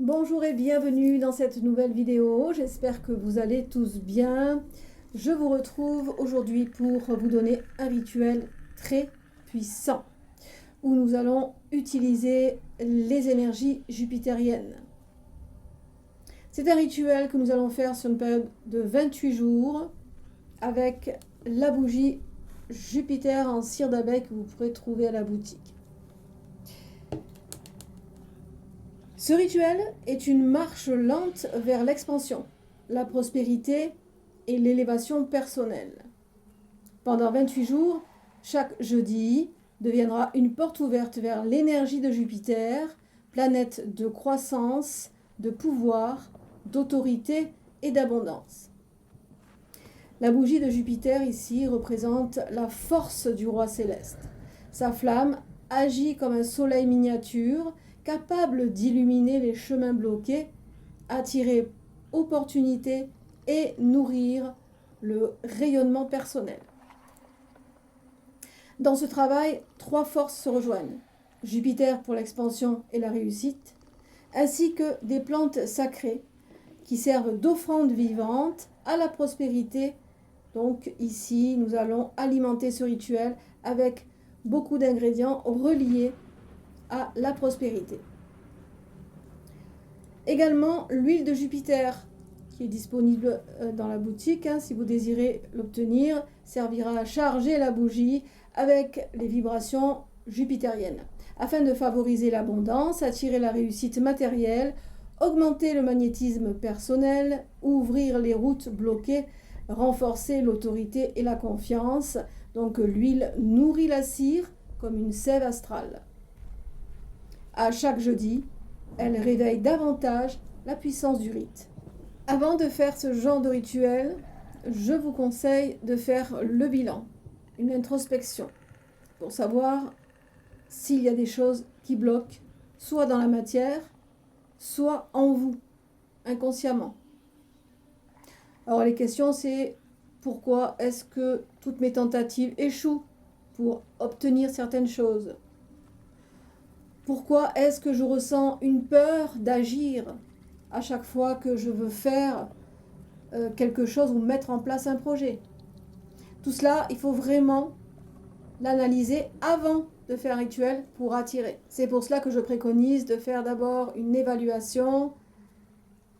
Bonjour et bienvenue dans cette nouvelle vidéo. J'espère que vous allez tous bien. Je vous retrouve aujourd'hui pour vous donner un rituel très puissant où nous allons utiliser les énergies jupitériennes. C'est un rituel que nous allons faire sur une période de 28 jours avec la bougie Jupiter en cire d'abeille que vous pourrez trouver à la boutique. Ce rituel est une marche lente vers l'expansion, la prospérité et l'élévation personnelle. Pendant 28 jours, chaque jeudi deviendra une porte ouverte vers l'énergie de Jupiter, planète de croissance, de pouvoir, d'autorité et d'abondance. La bougie de Jupiter ici représente la force du roi céleste. Sa flamme agit comme un soleil miniature, capable d'illuminer les chemins bloqués, attirer opportunités et nourrir le rayonnement personnel. Dans ce travail, trois forces se rejoignent. Jupiter pour l'expansion et la réussite, ainsi que des plantes sacrées qui servent d'offrande vivante à la prospérité. Donc ici, nous allons alimenter ce rituel avec beaucoup d'ingrédients reliés à la prospérité. Également, l'huile de Jupiter qui est disponible dans la boutique, si vous désirez l'obtenir, servira à charger la bougie avec les vibrations jupitériennes, afin de favoriser l'abondance, attirer la réussite matérielle, augmenter le magnétisme personnel, ouvrir les routes bloquées, renforcer l'autorité et la confiance. Donc l'huile nourrit la cire comme une sève astrale. À chaque jeudi, elle réveille davantage la puissance du rite. Avant de faire ce genre de rituel, je vous conseille de faire le bilan, une introspection, pour savoir s'il y a des choses qui bloquent, soit dans la matière, soit en vous, inconsciemment. Alors les questions, c'est pourquoi est-ce que toutes mes tentatives échouent pour obtenir certaines choses? Pourquoi est-ce que je ressens une peur d'agir à chaque fois que je veux faire quelque chose ou mettre en place un projet? Tout cela, il faut vraiment l'analyser avant de faire un rituel pour attirer. C'est pour cela que je préconise de faire d'abord une évaluation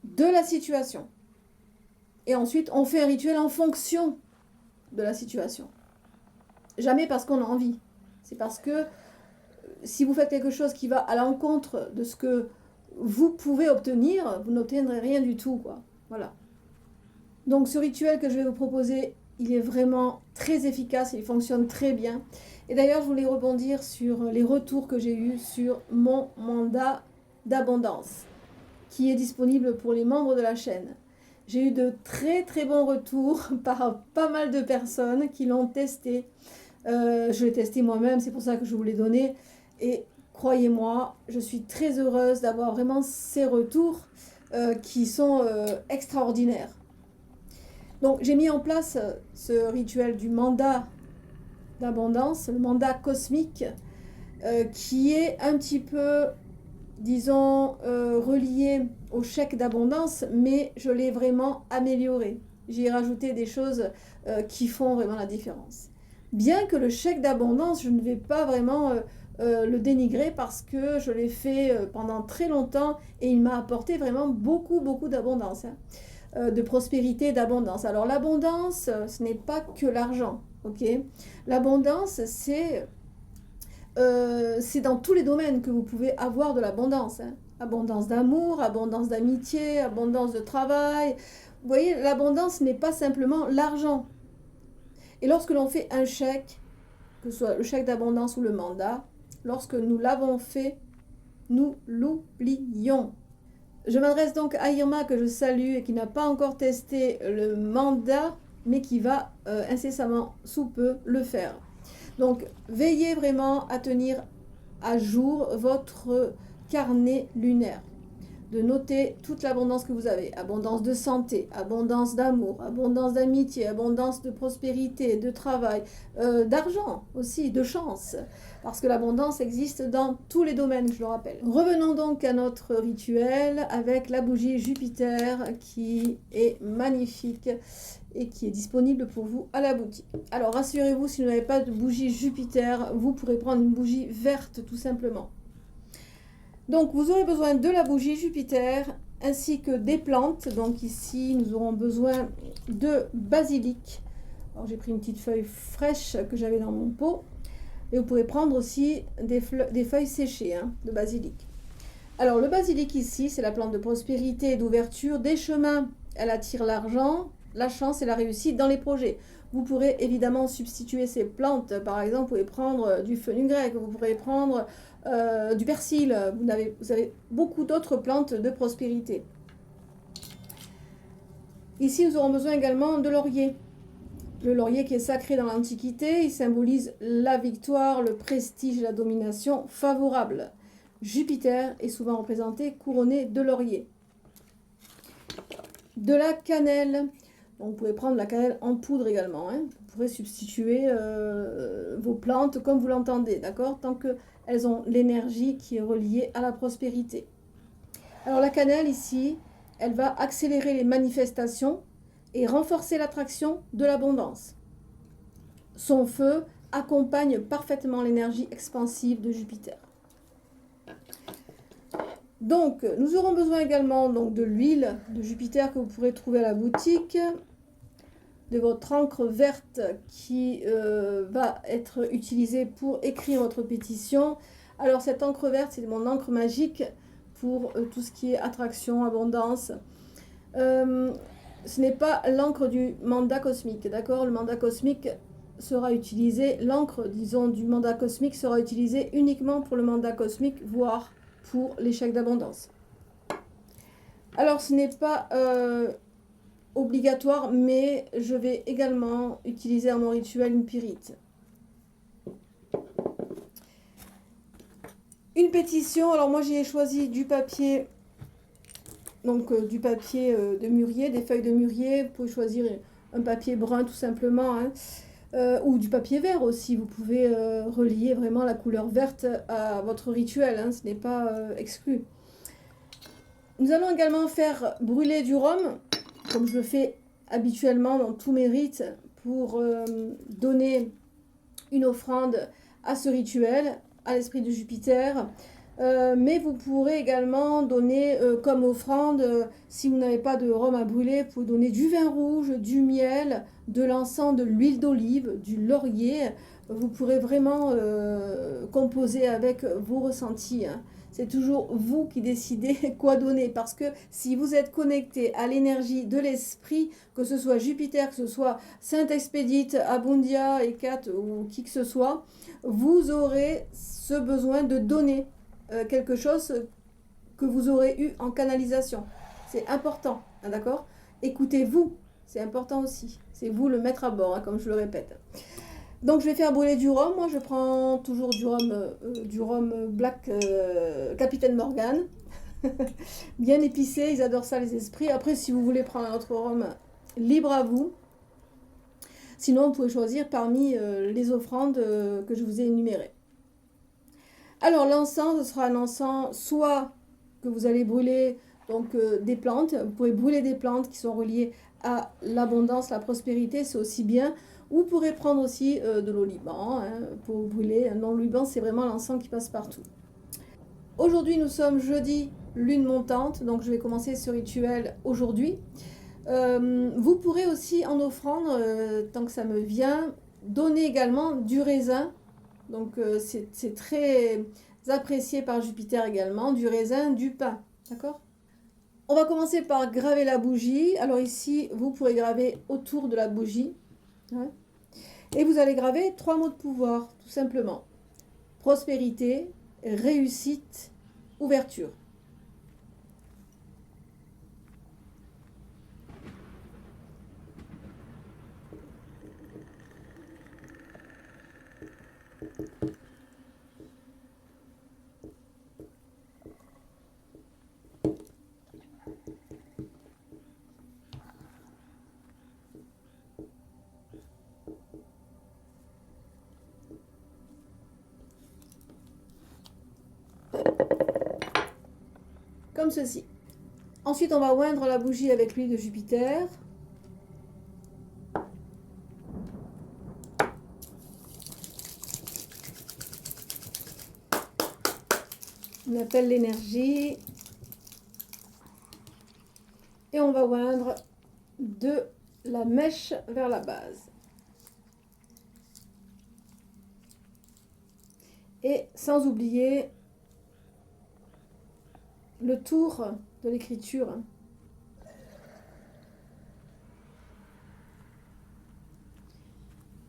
de la situation. Et ensuite, on fait un rituel en fonction de la situation. Jamais parce qu'on a envie. C'est parce que si vous faites quelque chose qui va à l'encontre de ce que vous pouvez obtenir, vous n'obtiendrez rien du tout, quoi. Voilà. Donc ce rituel que je vais vous proposer, il est vraiment très efficace, il fonctionne très bien. Et d'ailleurs, je voulais rebondir sur les retours que j'ai eus sur mon mandat d'abondance, qui est disponible pour les membres de la chaîne. J'ai eu de très très bons retours par pas mal de personnes qui l'ont testé. Je l'ai testé moi-même, c'est pour ça que je vous l'ai donné. Et croyez-moi, je suis très heureuse d'avoir vraiment ces retours qui sont extraordinaires. Donc j'ai mis en place ce rituel du mandat d'abondance, le mandat cosmique, qui est un petit peu, disons, relié au chèque d'abondance, mais je l'ai vraiment amélioré. J'ai rajouté des choses qui font vraiment la différence. Bien que le chèque d'abondance, je ne vais pas vraiment le dénigrer parce que je l'ai fait pendant très longtemps et il m'a apporté vraiment beaucoup d'abondance, de prospérité, d'abondance. Alors l'abondance, ce n'est pas que l'argent, ok? L'abondance, c'est dans tous les domaines que vous pouvez avoir de l'abondance. Abondance d'amour, abondance d'amitié, abondance de travail. Vous voyez, l'abondance n'est pas simplement l'argent. Et lorsque l'on fait un chèque, que ce soit le chèque d'abondance ou le mandat, lorsque nous l'avons fait, nous l'oublions. Je m'adresse donc à Irma, que je salue et qui n'a pas encore testé le mandat, mais qui va incessamment sous peu le faire. Donc, veillez vraiment à tenir à jour votre carnet lunaire. de noter toute l'abondance que vous avez. Abondance de santé, abondance d'amour, abondance d'amitié, abondance de prospérité, de travail, d'argent aussi, de chance. Parce que l'abondance existe dans tous les domaines, je le rappelle. Revenons donc à notre rituel avec la bougie Jupiter qui est magnifique et qui est disponible pour vous à la boutique. Alors rassurez-vous, si vous n'avez pas de bougie Jupiter, vous pourrez prendre une bougie verte tout simplement. Donc vous aurez besoin de la bougie Jupiter ainsi que des plantes. Donc ici nous aurons besoin de basilic. Alors j'ai pris une petite feuille fraîche que j'avais dans mon pot. Et vous pourrez prendre aussi des feuilles séchées de basilic. Alors le basilic ici, c'est la plante de prospérité et d'ouverture des chemins. Elle attire l'argent, la chance et la réussite dans les projets. Vous pourrez évidemment substituer ces plantes. Par exemple, vous pouvez prendre du fenugrec, vous pourrez prendre du persil. Vous avez beaucoup d'autres plantes de prospérité. Ici, nous aurons besoin également de laurier. Le laurier qui est sacré dans l'Antiquité, il symbolise la victoire, le prestige et la domination favorable. Jupiter est souvent représenté couronné de laurier. De la cannelle. Donc, vous pouvez prendre la cannelle en poudre également. Vous pourrez substituer vos plantes comme vous l'entendez, d'accord? Tant qu'elles ont l'énergie qui est reliée à la prospérité. Alors la cannelle ici, elle va accélérer les manifestations et renforcer l'attraction de l'abondance. Son feu accompagne parfaitement l'énergie expansive de Jupiter. Donc, nous aurons besoin également de l'huile de Jupiter que vous pourrez trouver à la boutique, de votre encre verte qui va être utilisée pour écrire votre pétition. Alors, cette encre verte, c'est mon encre magique pour tout ce qui est attraction, abondance. Ce n'est pas l'encre du mandat cosmique, d'accord? Le mandat cosmique sera utilisé, l'encre, disons, du mandat cosmique sera utilisée uniquement pour le mandat cosmique, voire pour l'échec d'abondance. Alors, ce n'est pas obligatoire, mais je vais également utiliser à mon rituel une pyrite. Une pétition, alors moi j'ai choisi du papier. Donc du papier de mûrier, des feuilles de mûrier, vous pouvez choisir un papier brun tout simplement, ou du papier vert aussi, vous pouvez relier vraiment la couleur verte à votre rituel, ce n'est pas exclu. Nous allons également faire brûler du rhum, comme je le fais habituellement dans tous mes rites, pour donner une offrande à ce rituel, à l'esprit de Jupiter. Mais vous pourrez également donner comme offrande, si vous n'avez pas de rhum à brûler, vous pouvez donner du vin rouge, du miel, de l'encens, de l'huile d'olive, du laurier. Vous pourrez vraiment composer avec vos ressentis. C'est toujours vous qui décidez quoi donner, parce que si vous êtes connecté à l'énergie de l'esprit, que ce soit Jupiter, que ce soit Sainte Expédite, Abundia, Hécate ou qui que ce soit, vous aurez ce besoin de donner quelque chose que vous aurez eu en canalisation. C'est important, d'accord? Écoutez-vous, c'est important aussi. C'est vous le maître à bord, comme je le répète. Donc je vais faire brûler du rhum. Moi je prends toujours du rhum black Capitaine Morgan. Bien épicé, ils adorent ça les esprits. Après si vous voulez prendre un autre rhum, libre à vous. Sinon vous pouvez choisir parmi les offrandes que je vous ai énumérées. Alors l'encens, ce sera un encens soit que vous allez brûler donc des plantes. Vous pouvez brûler des plantes qui sont reliées à l'abondance, la prospérité, c'est aussi bien. Vous pourrez prendre aussi de l'oliban pour brûler. Non, l'oliban, c'est vraiment l'encens qui passe partout. Aujourd'hui, nous sommes jeudi, lune montante, donc je vais commencer ce rituel aujourd'hui. Vous pourrez aussi en offrande, tant que ça me vient, donner également du raisin. Donc c'est très apprécié par Jupiter également, du raisin, du pain, d'accord? On va commencer par graver la bougie. Alors ici, vous pourrez graver autour de la bougie. Et vous allez graver 3 mots de pouvoir, tout simplement. Prospérité, réussite, ouverture. comme ceci. Ensuite, on va oindre la bougie avec l'huile de Jupiter. On appelle l'énergie. Et on va oindre de la mèche vers la base. Et sans oublier le tour de l'écriture.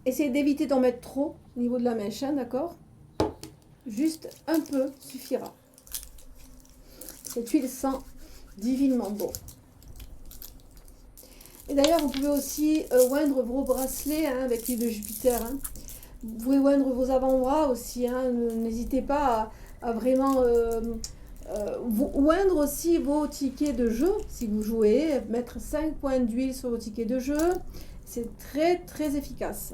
Essayez d'éviter d'en mettre trop au niveau de la mèche, hein, d'accord? Juste un peu suffira. Cette huile sent divinement bon. Et d'ailleurs, vous pouvez aussi oindre vos bracelets hein, avec l'huile de Jupiter. Hein. Vous pouvez oindre vos avant-bras aussi. Hein. N'hésitez pas à vraiment oindre aussi vos tickets de jeu. Si vous jouez, mettre 5 points d'huile sur vos tickets de jeu. C'est très, très efficace.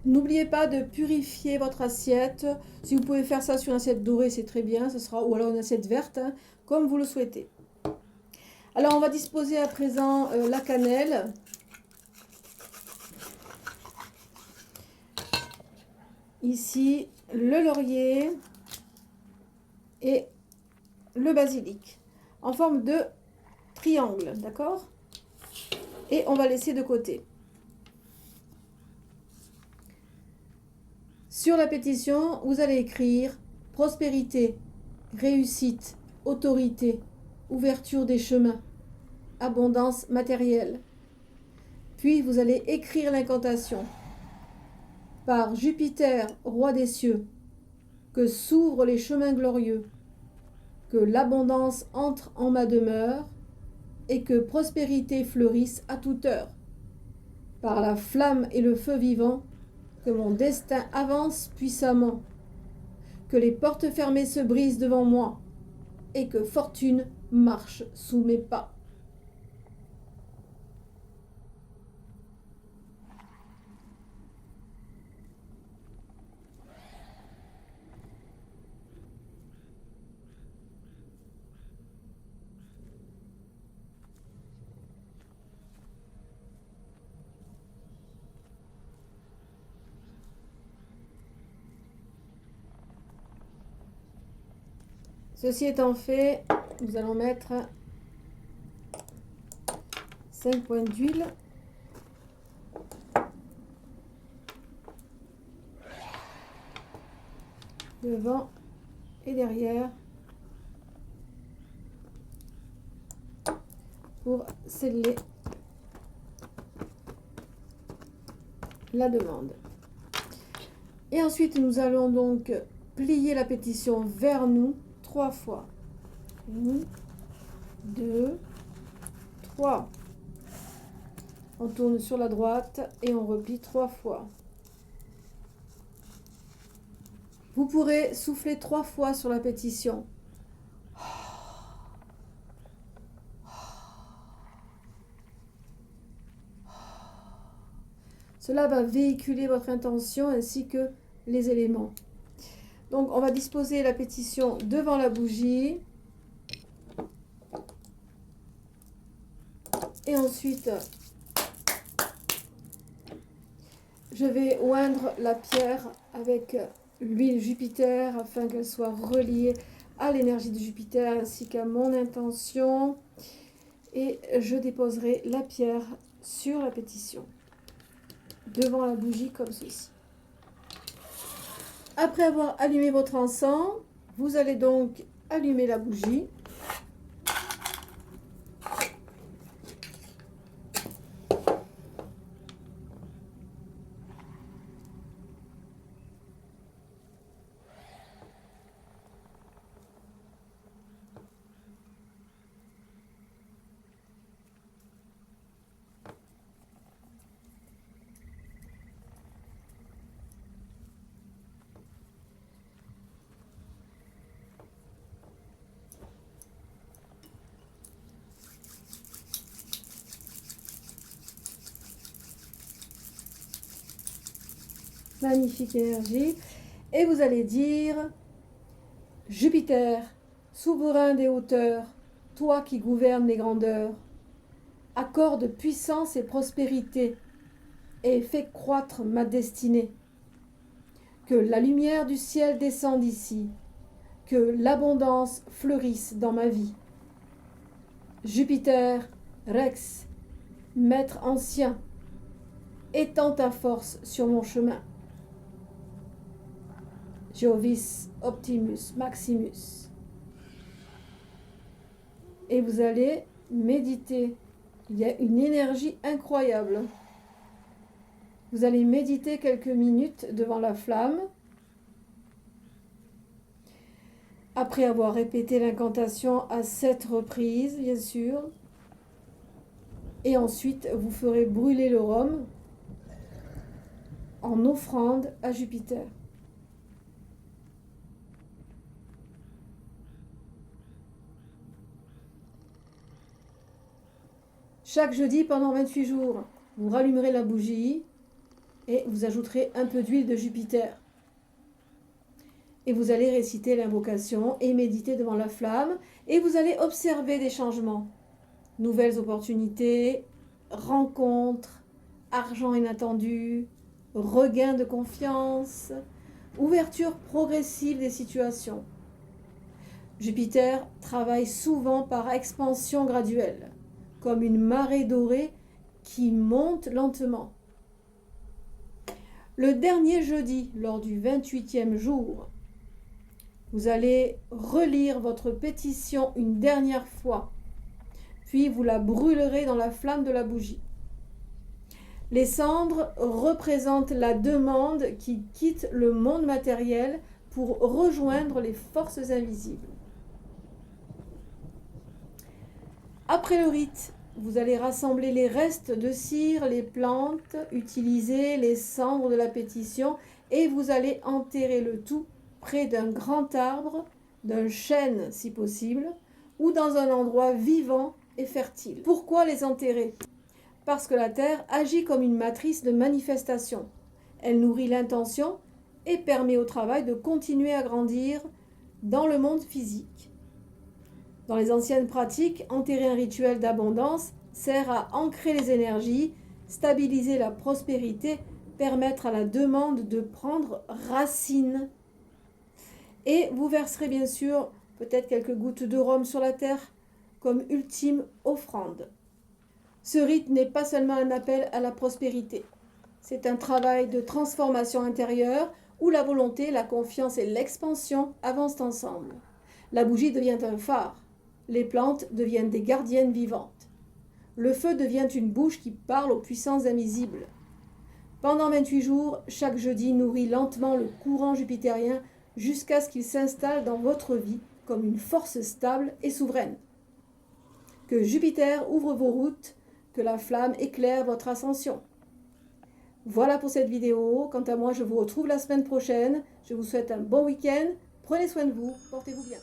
N'oubliez pas de purifier votre assiette. Si vous pouvez faire ça sur une assiette dorée, c'est très bien. Ce sera, ou alors une assiette verte, hein, comme vous le souhaitez. Alors, on va disposer à présent la cannelle. Ici, le laurier et le basilic en forme de triangle, d'accord? Et on va laisser de côté. Sur la pétition, vous allez écrire prospérité, réussite, autorité, ouverture des chemins, abondance matérielle. Puis vous allez écrire l'incantation. Par Jupiter, roi des cieux, que s'ouvrent les chemins glorieux, que l'abondance entre en ma demeure, et que prospérité fleurisse à toute heure. Par la flamme et le feu vivant, que mon destin avance puissamment, que les portes fermées se brisent devant moi, et que fortune marche sous mes pas. Ceci étant fait, nous allons mettre 5 points d'huile. Devant et derrière pour sceller la demande. Et ensuite, nous allons donc plier la pétition vers nous 3 fois. 1, 2, 3. On tourne sur la droite et on replie 3 fois. Vous pourrez souffler 3 fois sur la pétition. Cela va véhiculer votre intention ainsi que les éléments. Donc, on va disposer la pétition devant la bougie. Et ensuite, je vais oindre la pierre avec l'huile Jupiter afin qu'elle soit reliée à l'énergie de Jupiter ainsi qu'à mon intention. Et je déposerai la pierre sur la pétition devant la bougie comme ceci. Après avoir allumé votre encens, vous allez donc allumer la bougie. Magnifique énergie. Et vous allez dire Jupiter, Souverain des hauteurs, toi qui gouvernes les grandeurs, accorde puissance et prospérité et fais croître ma destinée. Que la lumière du ciel descende ici, que l'abondance fleurisse dans ma vie. Jupiter, Rex, maître ancien, étends ta force sur mon chemin. Jovis Optimus Maximus. Et vous allez méditer. Il y a une énergie incroyable. Vous allez méditer quelques minutes devant la flamme. Après avoir répété l'incantation à 7 reprises, bien sûr. Et ensuite, vous ferez brûler le rhum en offrande à Jupiter. Chaque jeudi pendant 28 jours, vous rallumerez la bougie et vous ajouterez un peu d'huile de Jupiter. Et vous allez réciter l'invocation et méditer devant la flamme et vous allez observer des changements. Nouvelles opportunités, rencontres, argent inattendu, regain de confiance, ouverture progressive des situations. Jupiter travaille souvent par expansion graduelle, comme une marée dorée qui monte lentement. Le dernier jeudi, lors du 28e jour, vous allez relire votre pétition une dernière fois, puis vous la brûlerez dans la flamme de la bougie. Les cendres représentent la demande qui quitte le monde matériel pour rejoindre les forces invisibles. Après le rite, vous allez rassembler les restes de cire, les plantes, utiliser les cendres de la pétition et vous allez enterrer le tout près d'un grand arbre, d'un chêne si possible, ou dans un endroit vivant et fertile. Pourquoi les enterrer? Parce que la Terre agit comme une matrice de manifestation. Elle nourrit l'intention et permet au travail de continuer à grandir dans le monde physique. Dans les anciennes pratiques, enterrer un rituel d'abondance sert à ancrer les énergies, stabiliser la prospérité, permettre à la demande de prendre racine. Et vous verserez bien sûr peut-être quelques gouttes de rhum sur la terre comme ultime offrande. Ce rite n'est pas seulement un appel à la prospérité. C'est un travail de transformation intérieure où la volonté, la confiance et l'expansion avancent ensemble. La bougie devient un phare. Les plantes deviennent des gardiennes vivantes. Le feu devient une bouche qui parle aux puissances invisibles. Pendant 28 jours, chaque jeudi nourrit lentement le courant jupitérien jusqu'à ce qu'il s'installe dans votre vie comme une force stable et souveraine. Que Jupiter ouvre vos routes, que la flamme éclaire votre ascension. Voilà pour cette vidéo. Quant à moi, je vous retrouve la semaine prochaine. Je vous souhaite un bon week-end. Prenez soin de vous. Portez-vous bien.